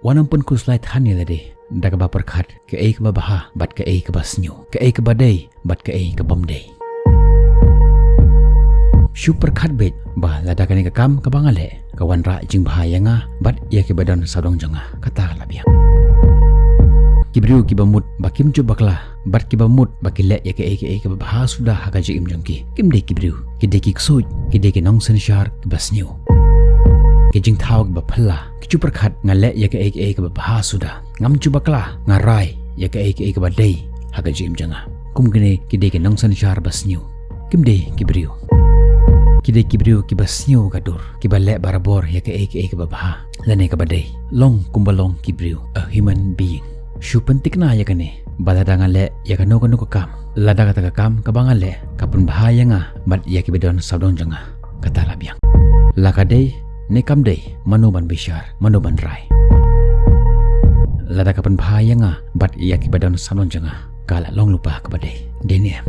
Wanam pun kuslai than ni lade. Daga ba perkhat ke ai ke baha bat ke ai ke basnyu. Ke ai ke badai bat ke ai ke bomdai. Shu perkhat bet bah lada kani ke kam ke bangale. Kawan ra jing bahaya nga bat ia ke badan sadong janga. Kata labiang. Kibriu kibamut bakim jubaklah bat kibamut bakile ya ke ai ke baha sudah hagaji imjongki. Kim de kibriu kide ki ksoj kide ke nongsen shar ke basnyu. Kijing tawag ba pala kicu perkhat ngale ya ke ai ke baha sudah ngam jubaklah ngarai ya ke ai ke badai hagaji imjanga. Kum gene kide ke nongsen shar basnyu. Kim de kibriu kide kibriu kibasnyu gadur kibale barabor ya ke ai ke baha lane ke badai long kumbalong kibriu a human being. Shu pentik na ya kene balada ngale ya kano kano kam lada kata kam kabangale kapun bahaya nga bat ya kibedon sabdong janga kata labiang lakadei nekam dei manuban bishar manuban rai lada kapun bahaya nga bat ya kibedon sabdong janga kala long lupa kepadai denia.